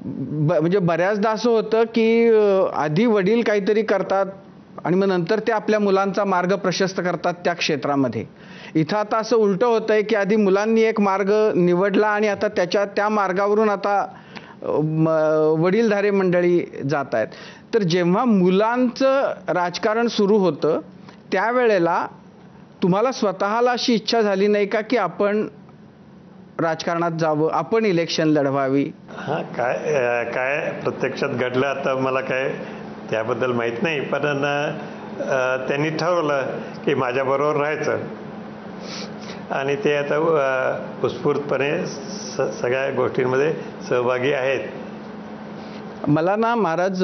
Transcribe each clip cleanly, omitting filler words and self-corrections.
म्हणजे बऱ्याचदा असं होतं की आधी वडील काहीतरी करतात आणि मग नंतर ते आपल्या मुलांचा मार्ग प्रशस्त करतात त्या क्षेत्रामध्ये. इथं आता असं उलटं होतंय की आधी मुलांनी एक मार्ग निवडला आणि आता त्या मार्गावरून आता वडीलधारे मंडळी जात आहेत. तर जेव्हा मुलांचं राजकारण सुरू होतं त्यावेळेला तुम्हाला स्वतःला अशी इच्छा झाली नाही का की आपण राजकारणात जावं, आपण इलेक्शन लढवावी? हां, काय प्रत्यक्षात घडलं आता मला काय त्याबद्दल माहीत नाही, पण त्यांनी ठरवलं की माझ्याबरोबर राहायचं आणि ते आता उत्स्फूर्तपणे सगळ्या गोष्टींमध्ये सहभागी आहेत. मला ना महाराज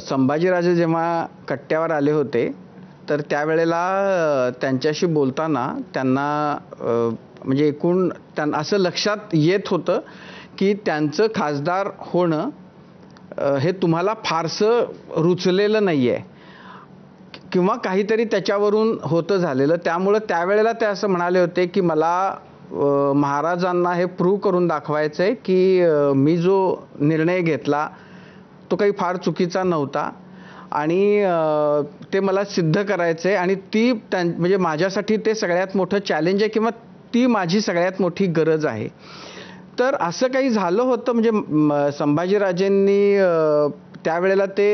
संभाजीराजे जेव्हा कट्ट्यावर आले होते तर त्यावेळेला त्यांच्याशी बोलताना त्यांना म्हणजे एकूण त्यांना असं लक्षात येत होतं की त्यांचं खासदार होणं हे तुम्हाला फारसं रुचलेलं नाही आहे किंवा काहीतरी त्याच्यावरून होतं झालेलं. त्यामुळं त्यावेळेला ते असं म्हणाले होते की मला महाराजांना हे प्रूव्ह करून दाखवायचं आहे की मी जो निर्णय घेतला तो काही फार चुकीचा नव्हता आणि ते मला सिद्ध करायचं आहे आणि म्हणजे माझ्यासाठी ते सगळ्यात मोठं चॅलेंज आहे किंवा ती माझी सगळ्यात मोठी गरज आहे. तर असं काही झालं होतं म्हणजे संभाजीराजेंनी त्यावेळेला ते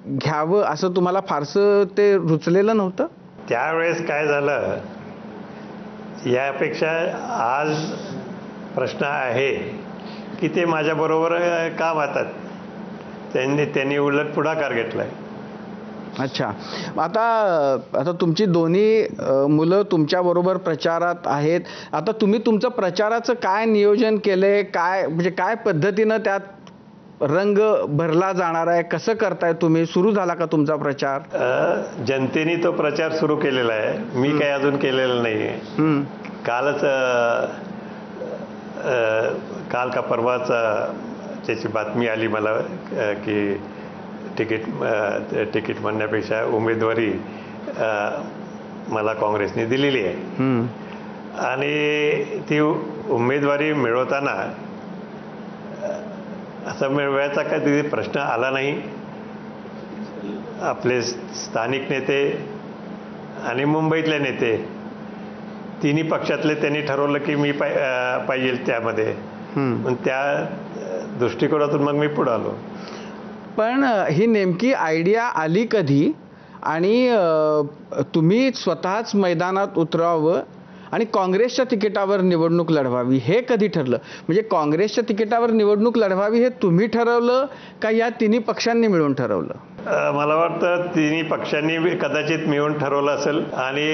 घ्यावं असं तुम्हाला फारसं ते रुचलेलं नव्हतं? त्यावेळेस काय झालं, यापेक्षा आज प्रश्न आहे की ते माझ्याबरोबर का वाहतात. त्यांनी उलट पुढाकार घेतलाय. अच्छा, आता तुमची दोन्ही मुलं तुमच्याबरोबर प्रचारात आहेत. आता तुम्ही तुमचं प्रचाराचं काय नियोजन केलंय, काय म्हणजे काय पद्धतीनं त्यात रंग भरला जाणार आहे, कसं करताय तुम्ही? सुरू झाला का तुमचा प्रचार? जनतेने तो प्रचार सुरू केलेला आहे, मी काही अजून केलेला नाही आहे. काल का परवाच त्याची बातमी आली मला की तिकीट म्हणण्यापेक्षा उमेदवारी मला काँग्रेसने दिलेली आहे आणि ती उमेदवारी मिळवताना असं मिळवायचा कधी प्रश्न आला नाही. आपले स्थानिक नेते आणि मुंबईतले नेते तिन्ही पक्षातले त्यांनी ठरवलं की मी पाहिजे त्यामध्ये. पण त्या दृष्टिकोनातून मग मी पुढे आलो. पण ही नेमकी आयडिया आली कधी आणि तुम्ही स्वतःच मैदानात उतरावं आणि काँग्रेसच्या तिकिटावर निवडणूक लढवावी हे कधी ठरलं? म्हणजे काँग्रेसच्या तिकिटावर निवडणूक लढवावी हे तुम्ही ठरवलं का या तिन्ही पक्षांनी मिळून ठरवलं? मला वाटतं तिन्ही पक्षांनी कदाचित मिळून ठरवलं असेल आणि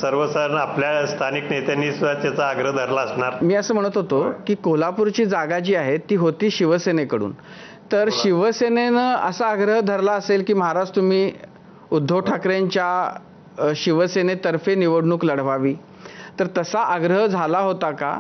सर्वसाधारण आपल्या स्थानिक नेत्यांनी सुद्धा त्याचा आग्रह धरला असणार. मी असं म्हणत होतो की कोल्हापूरची जागा जी आहे ती होती शिवसेनेकडून, तर शिवसेनेनं असा आग्रह धरला असेल की महाराज तुम्ही उद्धव ठाकरेंच्या शिवसेनेतर्फे निवडणूक लढवावी, तर तसा आग्रह झाला होता का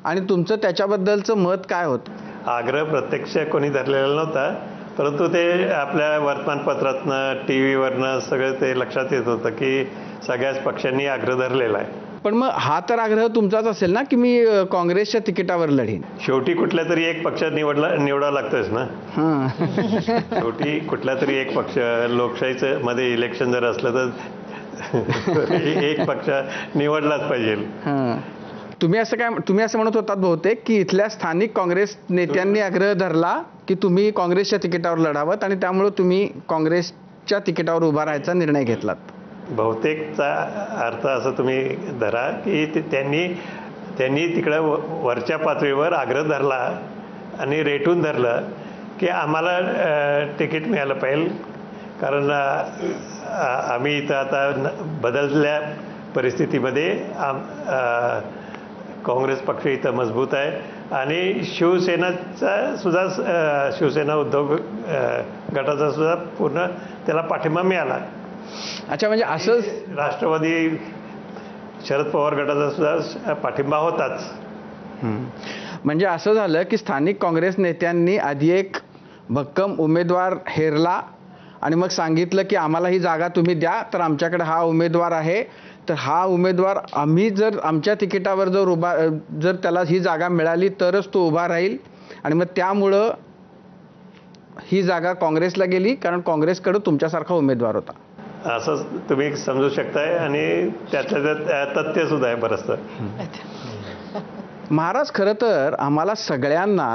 आणि तुमचं त्याच्याबद्दलचं मत काय होतं? आग्रह प्रत्यक्ष कोणी धरलेला नव्हता, परंतु ते आपल्या वर्तमानपत्रातनं TV वरनं सगळं ते लक्षात येत होतं की सगळ्याच पक्षांनी आग्रह धरलेला आहे. पण मग हा तर आग्रह तुमचाच असेल ना की मी काँग्रेसच्या तिकिटावर लढीन? शेवटी कुठल्या तरी एक पक्ष निवडावा लागतोच ना. शेवटी कुठला तरी एक पक्ष, लोकशाहीचं मध्ये इलेक्शन जर असलं तर एक पक्ष निवडलाच पाहिजे. तुम्ही असं म्हणत होतात बहुतेक की इथल्या स्थानिक काँग्रेस नेत्यांनी आग्रह धरला की तुम्ही काँग्रेसच्या तिकिटावर लढावत आणि त्यामुळे तुम्ही काँग्रेसच्या तिकिटावर उभा राहायचा निर्णय घेतलात. बहुतेकचा अर्थ असं तुम्ही धरा की त्यांनी तिकडं वरच्या पातळीवर आग्रह धरला आणि रेटून धरलं की आम्हाला तिकीट मिळालं पाहिजे, कारण आम्ही इथं आता बदलल्या परिस्थितीमध्ये काँग्रेस पक्ष इथं मजबूत आहे आणि शिवसेनेचा सुद्धा शिवसेना उद्धव गटाचा सुद्धा पूर्ण त्याला पाठिंबा मिळाला. अच्छा, म्हणजे असं राष्ट्रवादी शरद पवार गटाचा सुद्धा पाठिंबा होताच. म्हणजे असं झालं की स्थानिक काँग्रेस नेत्यांनी आधी एक भक्कम उमेदवार हेरला आणि मग सांगितलं की आम्हाला ही जागा तुम्ही द्या, तर आमच्याकडे हा उमेदवार आहे, तर हा उमेदवार आम्ही जर आमच्या तिकिटावर जर त्याला ही जागा मिळाली तरच तो उभा राहील आणि मग त्यामुळं ही जागा काँग्रेसला गेली, कारण काँग्रेसकडे तुमच्यासारखा उमेदवार होता. असं तुम्ही समजू शकताय आणि त्यातल्या त्यात तथ्य सुद्धा आहे बरंचसं. महाराज, खरं तर आम्हाला सगळ्यांना